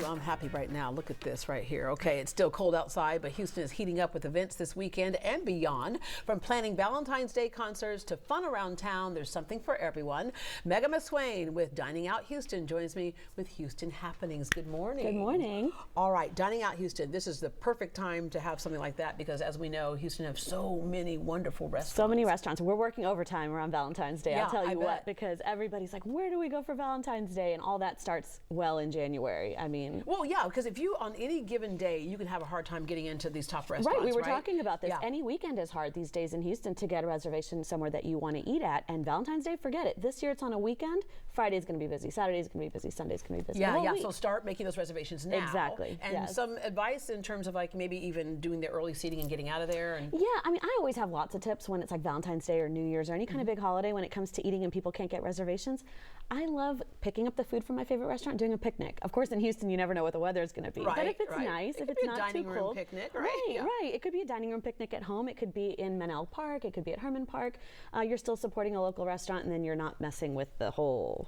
Ooh, I'm happy right now. Look at this right here. Okay, it's still cold outside, but Houston is heating up with events this weekend and beyond. From planning Valentine's Day concerts to fun around town, there's something for everyone. Megan McSwain with Dining Out Houston joins me with Houston Happenings. Good morning. Good morning. All right, Dining Out Houston. This is the perfect time to have something like that because, as we know, Houston has so many wonderful restaurants. So many restaurants. We're working overtime around Valentine's Day. Yeah, I'll tell you I what, bet. because everybody's like, where do we go for Valentine's Day? And all that starts well in January. I mean, Well, yeah, because if you, on any given day, you can have a hard time getting into these top restaurants, right, we were talking about this. Yeah. Any weekend is hard these days in Houston to get a reservation somewhere that you want to eat at. And Valentine's Day, forget it. This year it's on a weekend. Friday's going to be busy. Saturday's going to be busy. Sunday's going to be busy. Yeah, The whole yeah. week. So start making those reservations now. Exactly, And yes. some advice in terms of like maybe even doing the early seating and getting out of there. And Yeah, I mean, I always have lots of tips when it's like Valentine's Day or New Year's or any kind of big holiday when it comes to eating and people can't get reservations. I love picking up the food from my favorite restaurant, doing a picnic. Of course, in Houston, you never know what the weather is going to be. But Right, if it's right. nice, It if could it's be a not dining too room cold, picnic, right? Right, Yeah. right. It could be a dining room picnic at home. It could be in Menel Park. It could be at Herman Park. You're still supporting a local restaurant, and then you're not messing with the whole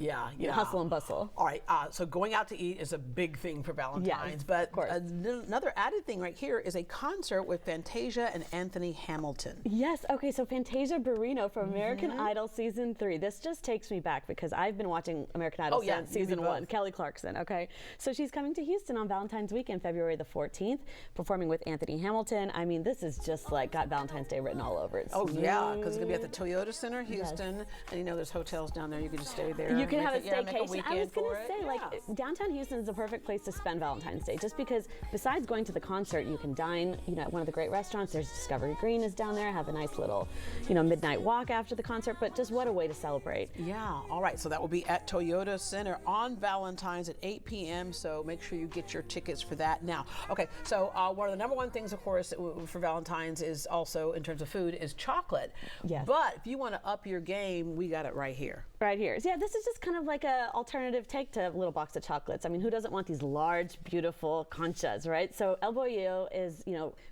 hustle and bustle. All right, so going out to eat is a big thing for Valentine's, Yes, but of course. Another added thing right here is a concert with Fantasia and Anthony Hamilton. Yes. Okay. So Fantasia Barrino from American Idol season 3. This just takes me back because I've been watching American Idol Oh, yeah, since you season mean 1. both. Kelly Clarkson. Okay. So she's coming to Houston on Valentine's weekend, February the 14th, performing with Anthony Hamilton. I mean, this is just like got Valentine's Day written all over it. Oh yeah, because it's gonna be at the Toyota Center, Houston, and you know there's hotels down there. You can just stay there. You can have a make make staycation. I was weekend going for to it. say, like, downtown Houston is a perfect place to spend Valentine's Day, just because besides going to the concert, you can dine, at one of the great restaurants. There's Discovery Green is down there, have a nice little, midnight walk after the concert, but just what a way to celebrate. Yeah, all right, so that will be at Toyota Center on Valentine's at 8 p.m., so make sure you get your tickets for that now. Okay, so one of the number one things, of course, for Valentine's is also, in terms of food, is chocolate. Yes. But if you want to up your game, we got it right here. Right here. Yeah, this is just kind of like a alternative take to a little box of chocolates. I mean, who doesn't want these large, beautiful conchas, right? So El Bollo is,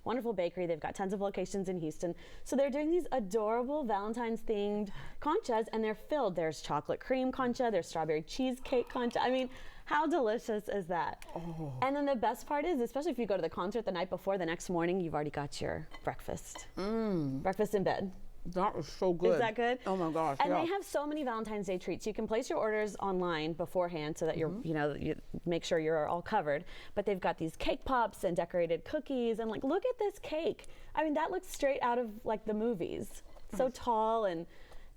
wonderful bakery. They've got tons of locations in Houston. So they're doing these adorable Valentine's themed conchas, and they're filled. There's chocolate cream concha, there's strawberry cheesecake concha. I mean, how delicious is that? Oh. And then the best part is, especially if you go to the concert the night before, the next morning, you've already got your breakfast. Breakfast in bed. That is so good. Is that good? Oh my gosh. And yeah. they have so many Valentine's Day treats. You can place your orders online beforehand so that you're, you make sure you're all covered. But they've got these cake pops and decorated cookies, and like, look at this cake. I mean, that looks straight out of like the movies. So tall, and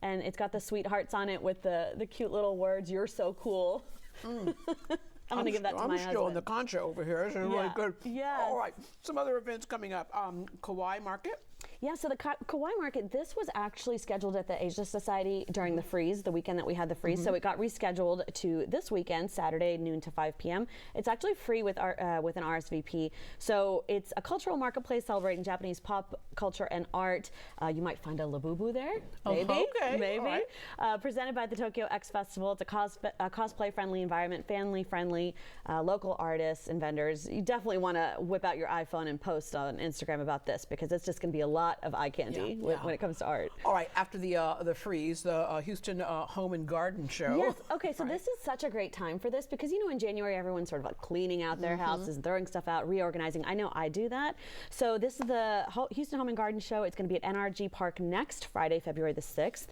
it's got the sweethearts on it with the cute little words. You're so cool. I'm gonna give that to my husband. I'm still in the concha over here. This is really good. Yes. All right, some other events coming up. Kauai Market. Yeah, so the Kauai Market, this was actually scheduled at the Asia Society during the freeze, the weekend that we had the freeze. So it got rescheduled to this weekend, Saturday, noon to 5 p.m. It's actually free with an RSVP. So it's a cultural marketplace celebrating Japanese pop culture and art. You might find a Labubu there, maybe. Okay, maybe. all right. Presented by the Tokyo X Festival. It's a cosplay-friendly environment, family-friendly, local artists and vendors. You definitely want to whip out your iPhone and post on Instagram about this because it's just going to be a lot of eye candy when it comes to art. All right, after the freeze, the Houston Home and Garden Show. Yes, okay, so this is such a great time for this because, in January, everyone's sort of like cleaning out their houses, throwing stuff out, reorganizing. I know I do that. So this is the Houston Home and Garden Show. It's going to be at NRG Park next Friday, February the 6th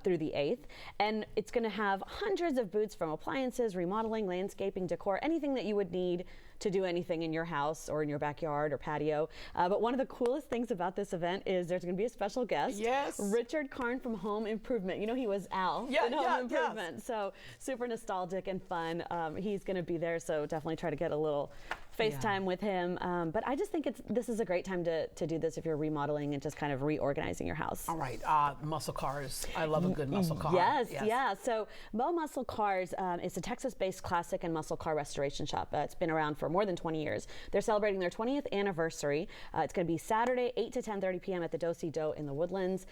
through the 8th. And it's going to have hundreds of booths from appliances, remodeling, landscaping, decor, anything that you would need to do anything in your house or in your backyard or patio. But one of the coolest things about this event is there's going to be a special guest. Yes. Richard Karn from Home Improvement. He was Al in Home Improvement. So super nostalgic and fun. He's going to be there, so definitely try to get a little FaceTime with him. But I just think this is a great time to do this if you're remodeling and just kind of reorganizing your house. All right, muscle cars. I love a good muscle car. Yes, yeah. So Mo Muscle Cars is a Texas-based classic and muscle car restoration shop. It's been around for more than 20 years. They're celebrating their 20th anniversary. It's going to be Saturday, 8 to 10:30 p.m. at the Do-Si Do in the Woodlands.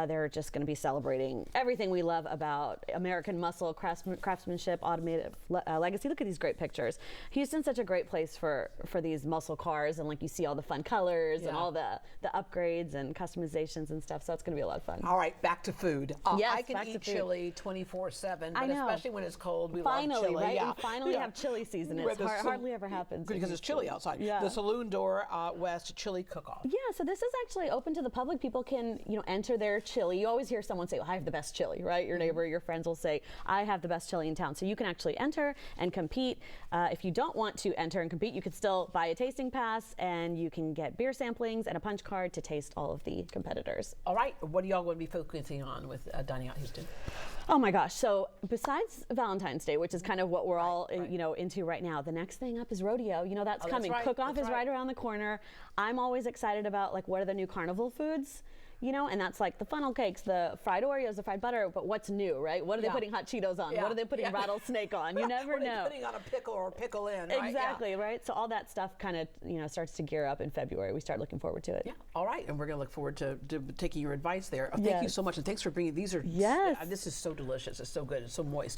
They're just going to be celebrating everything we love about American muscle, craftsmanship, automotive legacy. Look at these great pictures. Houston's such a great place for for these muscle cars, and like you see all the fun colors and all the upgrades and customizations and stuff. So it's going to be a lot of fun. All right, back to food. Yes, I can back to eat food. chili 24/7, I but know. especially when it's cold, we Finally, love chili. right? Yeah. We finally have chili season. Where It's the hardly ever happens. because it's chilly outside. Yeah. The Saloon Door West Chili Cook-Off. Yeah, so this is actually open to the public. People can, enter their chili. You always hear someone say, "I have the best chili," right? Your neighbor, your friends will say, "I have the best chili in town." So you can actually enter and compete. If you don't want to enter and compete, you could still buy a tasting pass, and you can get beer samplings and a punch card to taste all of the competitors. All right, what are y'all going to be focusing on with Dining Out Houston? Oh my gosh! So besides Valentine's Day, which is kind of what we're all into right now, the next thing up is rodeo. That's coming. right, Cook-Off that's is right around the corner. I'm always excited about like what are the new carnival foods. And that's like the funnel cakes, the fried Oreos, the fried butter, but what's new, right? What are they putting hot Cheetos on? Yeah. What are they putting rattlesnake on? You never What are know. they putting on a pickle or pickle in, right? Exactly, right? So all that stuff kind of, starts to gear up in February. We start looking forward to it. Yeah. All right, and we're going to look forward to taking your advice there. Thank you so much, and thanks for bringing these. Yes. This is so delicious. It's so good. It's so moist.